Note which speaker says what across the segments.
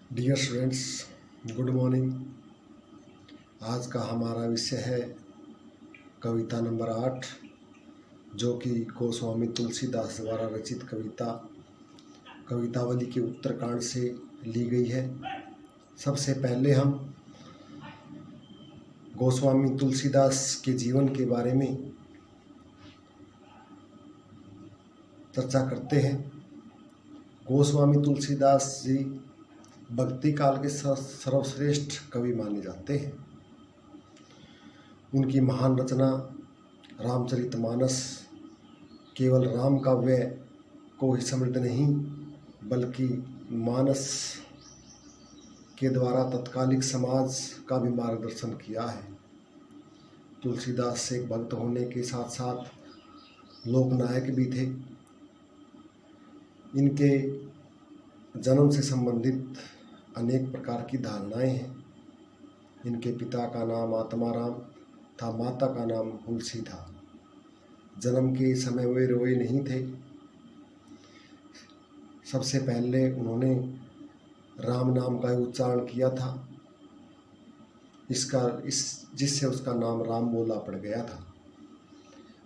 Speaker 1: Dear students, good morning. आज का हमारा विषय है कविता नंबर 8, जो कि गोस्वामी तुलसीदास द्वारा रचित कवितावली के उत्तरकांड से ली गई है। सबसे पहले हम गोस्वामी तुलसीदास के जीवन के बारे में चर्चा करते हैं। गोस्वामी तुलसीदास जी भक्ति काल के सर्वश्रेष्ठ कवि माने जाते हैं। उनकी महान रचना रामचरितमानस केवल राम काव्य को ही समृद्ध नहीं, बल्कि मानस के द्वारा तत्कालिक समाज का भी मार्गदर्शन किया है। तुलसीदास एक भक्त होने के साथ साथ लोकनायक भी थे। इनके जन्म से संबंधित अनेक प्रकार की धारणाएं हैं। इनके पिता का नाम आत्माराम था, माता का नाम तुलसी था। जन्म के समय वे रोए नहीं थे। सबसे पहले उन्होंने राम नाम का उच्चारण किया था, जिससे उसका नाम राम बोला पड़ गया था।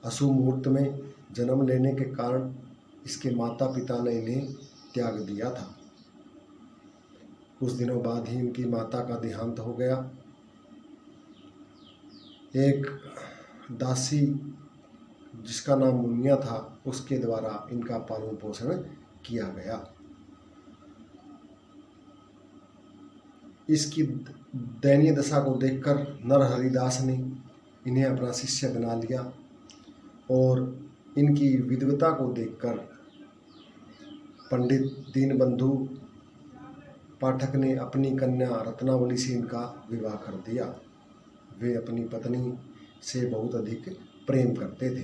Speaker 1: अशुभ मुहूर्त में जन्म लेने के कारण इसके माता पिता ने इन्हें त्याग दिया था। कुछ दिनों बाद ही इनकी माता का देहांत हो गया। एक दासी जिसका नाम मुनिया था, उसके द्वारा इनका पालन पोषण किया गया। इसकी दयनीय दशा को देखकर नरहरिदास ने इन्हें अपना शिष्य बना लिया और इनकी विधवता को देखकर पंडित दीनबंधु पाठक ने अपनी कन्या रत्नावली से इनका विवाह कर दिया। वे अपनी पत्नी से बहुत अधिक प्रेम करते थे।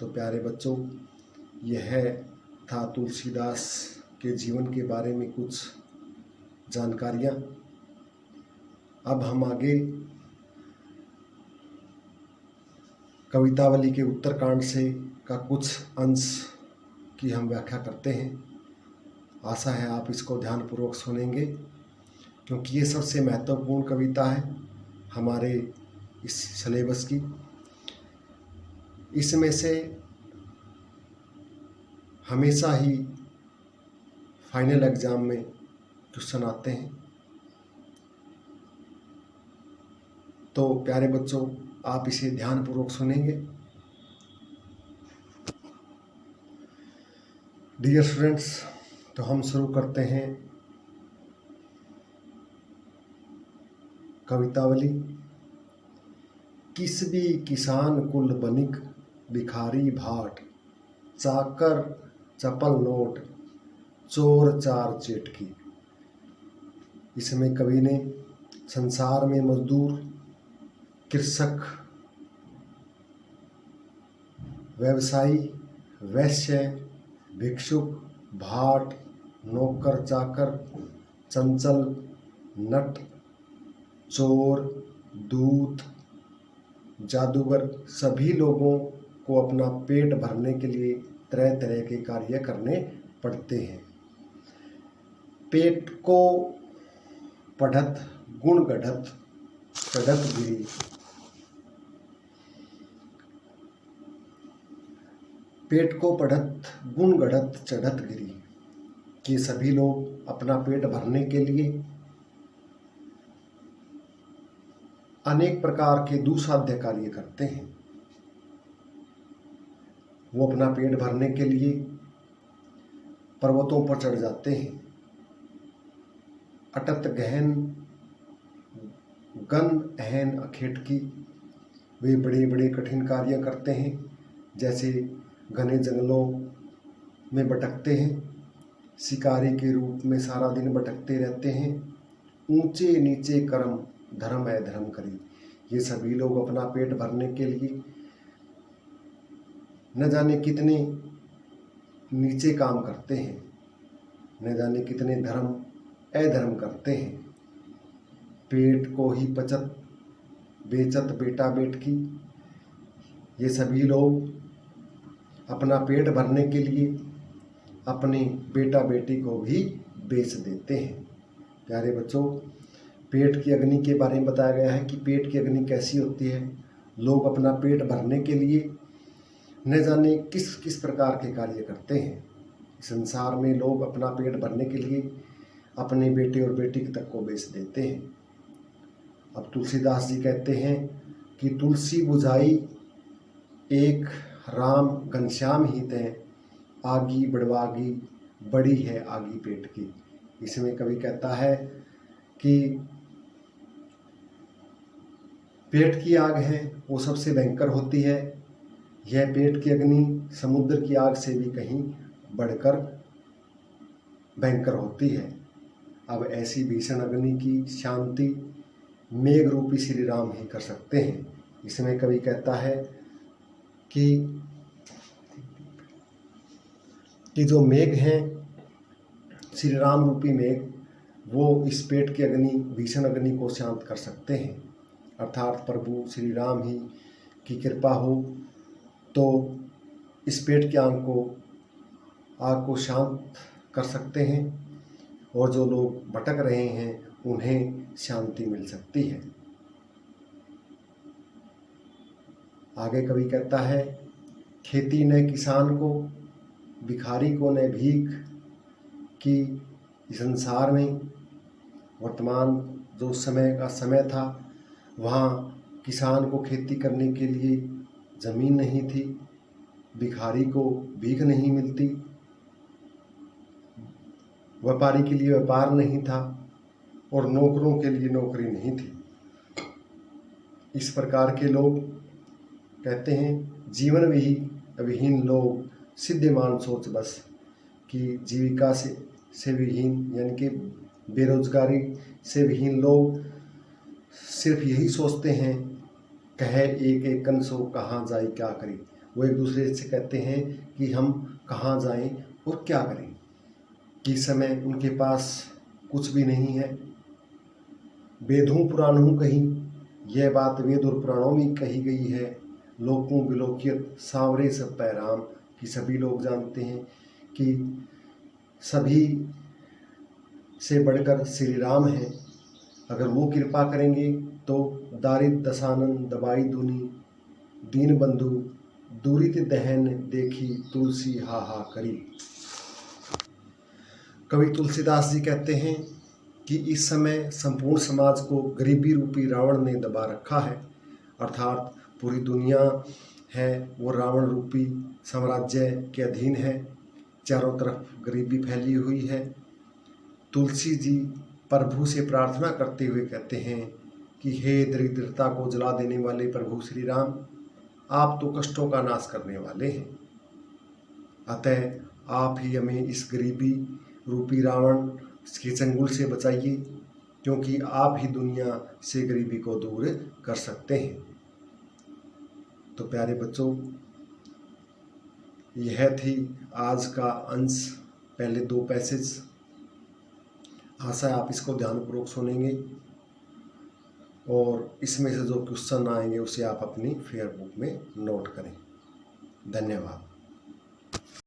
Speaker 1: तो प्यारे बच्चों, यह था तुलसीदास के जीवन के बारे में कुछ जानकारियाँ। अब हम आगे कवितावली के उत्तरकांड से का कुछ अंश की हम व्याख्या करते हैं। आशा है आप इसको ध्यानपूर्वक सुनेंगे, क्योंकि ये सबसे महत्वपूर्ण कविता है हमारे इस सिलेबस की। इसमें से हमेशा ही फाइनल एग्ज़ाम में क्वेश्चन आते हैं। तो प्यारे बच्चों, आप इसे ध्यानपूर्वक सुनेंगे। डियर स्टूडेंट्स, तो हम शुरू करते हैं कवितावली। किस भी किसान कुल बनिक भिखारी भाट, चाकर चपल नोट चोर चार चेटकी। इसमें कवि ने संसार में मजदूर, कृषक, व्यवसायी, वैश्य, भिक्षुक, भाट, नौकर चाकर, चंचल, नट, चोर, दूत, जादूगर सभी लोगों को अपना पेट भरने के लिए तरह तरह के कार्य करने पड़ते हैं। पेट को पढ़त गुण गढ़त चढ़त गिरी। पेट को पढ़त गुण गढ़त चढ़त गिरी कि सभी लोग अपना पेट भरने के लिए अनेक प्रकार के दुस्साध्य कार्य करते हैं। वो अपना पेट भरने के लिए पर्वतों पर चढ़ जाते हैं। अटत गहन गन अहन अखेटकी, वे बड़े बड़े कठिन कार्य करते हैं। जैसे घने जंगलों में भटकते हैं, शिकारी के रूप में सारा दिन भटकते रहते हैं। ऊंचे नीचे कर्म धर्म अधर्म करी। ये सभी लोग अपना पेट भरने के लिए न जाने कितने नीचे काम करते हैं, न जाने कितने धर्म अधर्म करते हैं। पेट को ही बचत बेचत बेटा बेटकी। ये सभी लोग अपना पेट भरने के लिए अपने बेटा बेटी को भी बेच देते हैं। प्यारे बच्चों, पेट की अग्नि के बारे में बताया गया है कि पेट की अग्नि कैसी होती है। लोग अपना पेट भरने के लिए न जाने किस किस प्रकार के कार्य करते हैं। संसार में लोग अपना पेट भरने के लिए अपने बेटे और बेटी तक को बेच देते हैं। अब तुलसीदास जी कहते हैं कि तुलसी बुझाई एक राम घनश्याम ही तय, आगी बढ़वागी बड़ी है आगी पेट की। इसमें कवि कहता है कि पेट की आग है वो सबसे भयंकर होती है। यह पेट की अग्नि समुद्र की आग से भी कहीं बढ़कर भयंकर होती है। अब ऐसी भीषण अग्नि की शांति मेघ रूपी श्री राम ही कर सकते हैं। इसमें कवि कहता है कि जो मेघ हैं, श्री राम रूपी मेघ, वो इस पेट की अग्नि भीषण अग्नि को शांत कर सकते हैं। अर्थात प्रभु श्री राम ही की कृपा हो तो इस पेट की आग को शांत कर सकते हैं और जो लोग भटक रहे हैं उन्हें शांति मिल सकती है। आगे कवि कहता है, खेती न किसान को, भिखारी को न भीख, कि संसार में वर्तमान जो समय का समय था वहाँ किसान को खेती करने के लिए ज़मीन नहीं थी, भिखारी को भीख नहीं मिलती, व्यापारी के लिए व्यापार नहीं था और नौकरों के लिए नौकरी नहीं थी। इस प्रकार के लोग कहते हैं, जीवन विहीन लोग सिद्धिमान सोच बस, कि जीविका से विहीन यानी कि बेरोजगारी से विहीन लोग सिर्फ यही सोचते हैं, कहे एक एक कन सो कहाँ जाए क्या करें। वो एक दूसरे से कहते हैं कि हम कहाँ जाएं और क्या करें, कि समय उनके पास कुछ भी नहीं है। वेदों पुराणों कहीं यह बात वेद और पुराणों में कही गई है, लोकों विलोकियत सांवरे सब पैराम, कि सभी लोग जानते हैं कि सभी से बढ़कर श्री राम हैं। अगर वो कृपा करेंगे तो दारिद दसानन दबाई दुनी, दीन बंधु दूरित दहन देखी तुलसी हा हा करी। कवि तुलसीदास जी कहते हैं कि इस समय संपूर्ण समाज को गरीबी रूपी रावण ने दबा रखा है। अर्थात पूरी दुनिया है वो रावण रूपी साम्राज्य के अधीन है, चारों तरफ गरीबी फैली हुई है। तुलसी जी प्रभु से प्रार्थना करते हुए कहते हैं कि हे दरिद्रता को जला देने वाले प्रभु श्री राम, आप तो कष्टों का नाश करने वाले हैं, अतः आप ही हमें इस गरीबी रूपी रावण के चंगुल से बचाइए, क्योंकि आप ही दुनिया से गरीबी को दूर कर सकते हैं। तो प्यारे बच्चों, यह थी आज का अंश, पहले 2 पैसेज। आशा है आप इसको ध्यानपूर्वक सुनेंगे और इसमें से जो क्वेश्चन आएंगे उसे आप अपनी फेयर बुक में नोट करें। धन्यवाद।